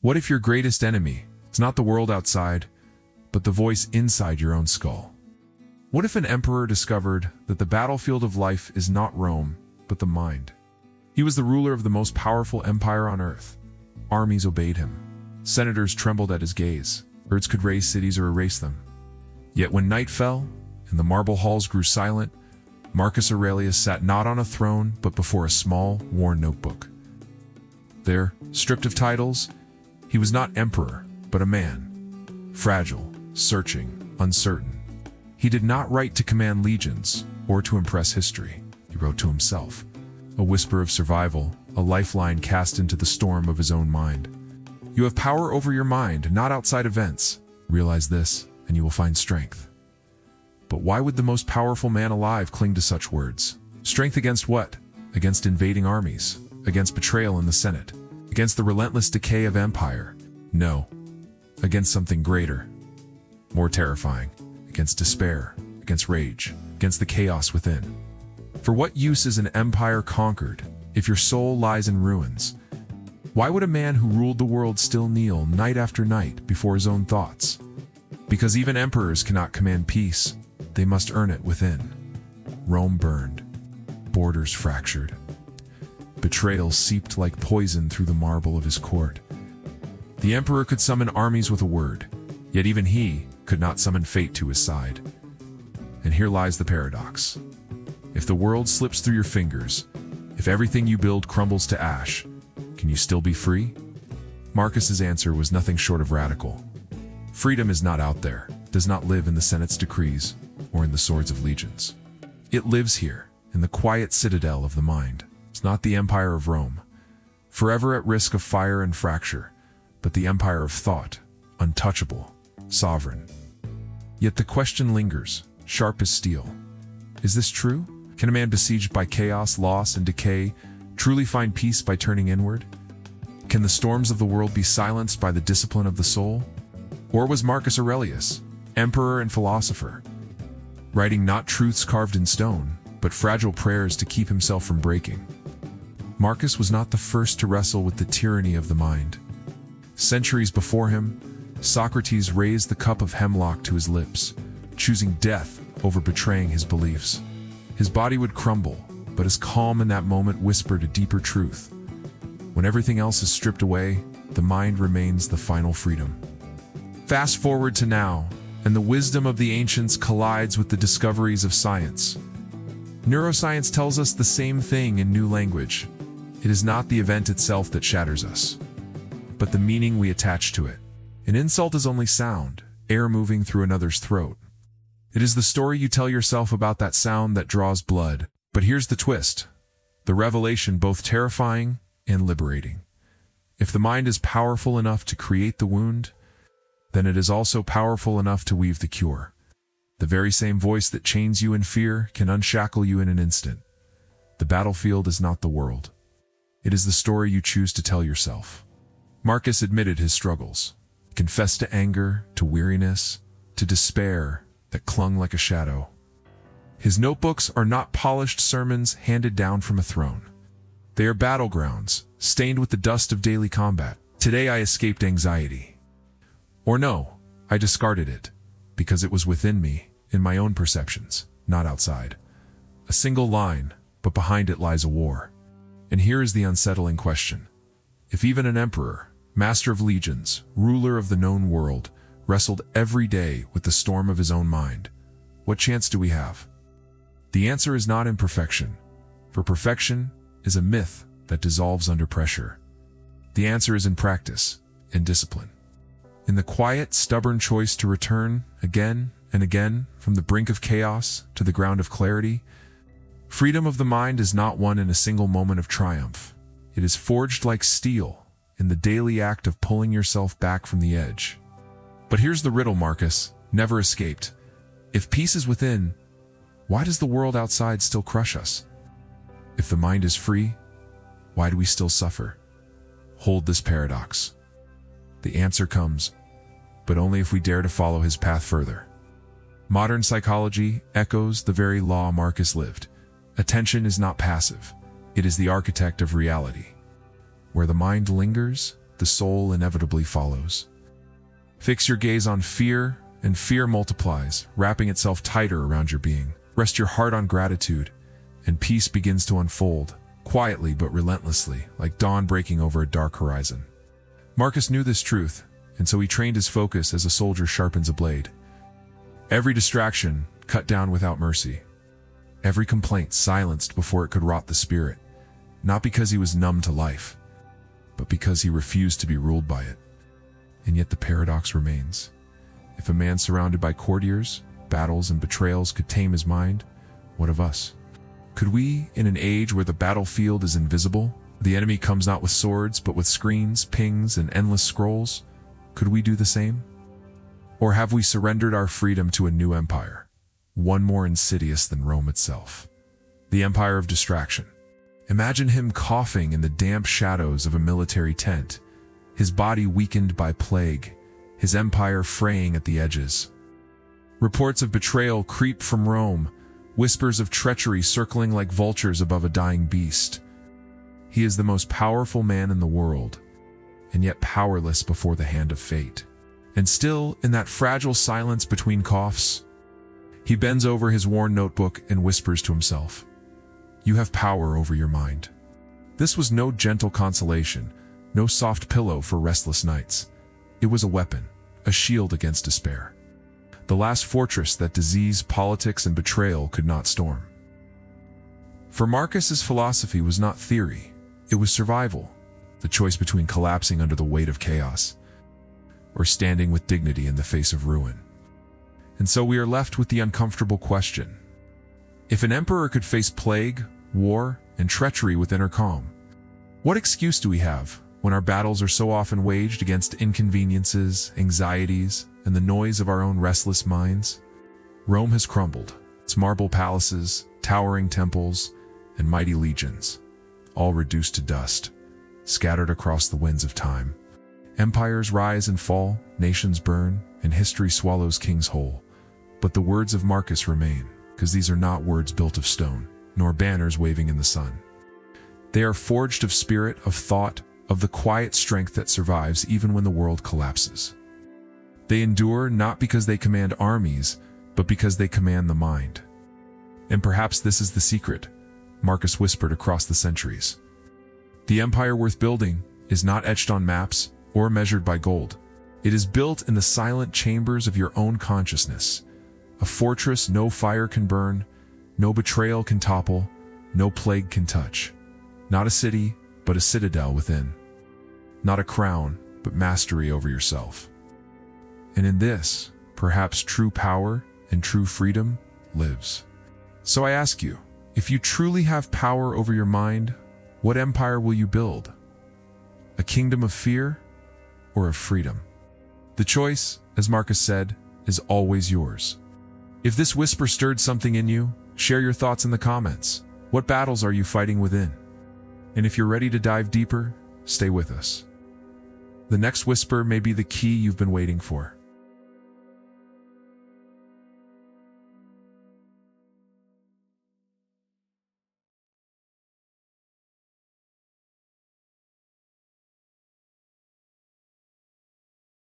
What if your greatest enemy is not the world outside, but the voice inside your own skull? What if an emperor discovered that the battlefield of life is not Rome, but the mind? He was the ruler of the most powerful empire on earth. Armies obeyed him. Senators trembled at his gaze. Birds could raise cities or erase them. Yet when night fell, and the marble halls grew silent, Marcus Aurelius sat not on a throne, but before a small, worn notebook. There, stripped of titles, he was not emperor, but a man. Fragile, searching, uncertain. He did not write to command legions, or to impress history. He wrote to himself. A whisper of survival, a lifeline cast into the storm of his own mind. You have power over your mind, not outside events. Realize this, and you will find strength. But why would the most powerful man alive cling to such words? Strength against what? Against invading armies, against betrayal in the Senate, against the relentless decay of empire. No, against something greater, more terrifying, against despair, against rage, against the chaos within. For what use is an empire conquered if your soul lies in ruins? Why would a man who ruled the world still kneel night after night before his own thoughts? Because even emperors cannot command peace, they must earn it within. Rome burned, borders fractured. Betrayal seeped like poison through the marble of his court. The emperor could summon armies with a word, yet even he could not summon fate to his side. And here lies the paradox. If the world slips through your fingers, if everything you build crumbles to ash, can you still be free? Marcus's answer was nothing short of radical. Freedom is not out there, does not live in the Senate's decrees or in the swords of legions. It lives here, in the quiet citadel of the mind. It's not the empire of Rome, forever at risk of fire and fracture, but the empire of thought, untouchable, sovereign. Yet the question lingers, sharp as steel. Is this true? Can a man besieged by chaos, loss, and decay truly find peace by turning inward? Can the storms of the world be silenced by the discipline of the soul? Or was Marcus Aurelius, emperor and philosopher, writing not truths carved in stone, but fragile prayers to keep himself from breaking? Marcus was not the first to wrestle with the tyranny of the mind. Centuries before him, Socrates raised the cup of hemlock to his lips, choosing death over betraying his beliefs. His body would crumble, but his calm in that moment whispered a deeper truth. When everything else is stripped away, the mind remains the final freedom. Fast forward to now, and the wisdom of the ancients collides with the discoveries of science. Neuroscience tells us the same thing in new language. It is not the event itself that shatters us, but the meaning we attach to it. An insult is only sound, air moving through another's throat. It is the story you tell yourself about that sound that draws blood. But here's the twist. The revelation both terrifying and liberating. If the mind is powerful enough to create the wound, then it is also powerful enough to weave the cure. The very same voice that chains you in fear can unshackle you in an instant. The battlefield is not the world. It is the story you choose to tell yourself. Marcus admitted his struggles, confessed to anger, to weariness, to despair that clung like a shadow. His notebooks are not polished sermons handed down from a throne. They are battlegrounds, stained with the dust of daily combat. Today I escaped anxiety. Or no, I discarded it, because it was within me, in my own perceptions, not outside. A single line, but behind it lies a war. And here is the unsettling question. If even an emperor, master of legions, ruler of the known world, wrestled every day with the storm of his own mind, what chance do we have? The answer is not in perfection, for perfection is a myth that dissolves under pressure. The answer is in practice and discipline. In the quiet, stubborn choice to return again and again from the brink of chaos to the ground of clarity. Freedom of the mind is not won in a single moment of triumph. It is forged like steel in the daily act of pulling yourself back from the edge. But here's the riddle Marcus never escaped. If peace is within, why does the world outside still crush us? If the mind is free, why do we still suffer? Hold this paradox. The answer comes, but only if we dare to follow his path further. Modern psychology echoes the very law Marcus lived. Attention is not passive. It is the architect of reality. Where the mind lingers, the soul inevitably follows. Fix your gaze on fear, and fear multiplies, wrapping itself tighter around your being. Rest your heart on gratitude, and peace begins to unfold, quietly but relentlessly, like dawn breaking over a dark horizon. Marcus knew this truth, and so he trained his focus as a soldier sharpens a blade. Every distraction cut down without mercy. Every complaint silenced before it could rot the spirit, not because he was numb to life, but because he refused to be ruled by it. And yet the paradox remains. If a man surrounded by courtiers, battles, and betrayals could tame his mind, what of us? Could we, in an age where the battlefield is invisible, the enemy comes not with swords but with screens, pings, and endless scrolls, could we do the same? Or have we surrendered our freedom to a new empire, one more insidious than Rome itself? The empire of distraction. Imagine him coughing in the damp shadows of a military tent, his body weakened by plague, his empire fraying at the edges. Reports of betrayal creep from Rome, whispers of treachery circling like vultures above a dying beast. He is the most powerful man in the world, and yet powerless before the hand of fate. And still, in that fragile silence between coughs, he bends over his worn notebook and whispers to himself, "You have power over your mind." This was no gentle consolation, no soft pillow for restless nights. It was a weapon, a shield against despair. The last fortress that disease, politics, and betrayal could not storm. For Marcus's philosophy was not theory, it was survival, the choice between collapsing under the weight of chaos or standing with dignity in the face of ruin. And so we are left with the uncomfortable question. If an emperor could face plague, war, and treachery with inner calm, what excuse do we have when our battles are so often waged against inconveniences, anxieties, and the noise of our own restless minds? Rome has crumbled, its marble palaces, towering temples, and mighty legions, all reduced to dust, scattered across the winds of time. Empires rise and fall, nations burn, and history swallows kings whole. But the words of Marcus remain, because these are not words built of stone, nor banners waving in the sun. They are forged of spirit, of thought, of the quiet strength that survives even when the world collapses. They endure not because they command armies, but because they command the mind. And perhaps this is the secret, Marcus whispered across the centuries. The empire worth building is not etched on maps or measured by gold. It is built in the silent chambers of your own consciousness, a fortress no fire can burn, no betrayal can topple, no plague can touch. Not a city, but a citadel within. Not a crown, but mastery over yourself. And in this, perhaps true power and true freedom lives. So I ask you, if you truly have power over your mind, what empire will you build? A kingdom of fear or of freedom? The choice, as Marcus said, is always yours. If this whisper stirred something in you, share your thoughts in the comments. What battles are you fighting within? And if you're ready to dive deeper, stay with us. The next whisper may be the key you've been waiting for.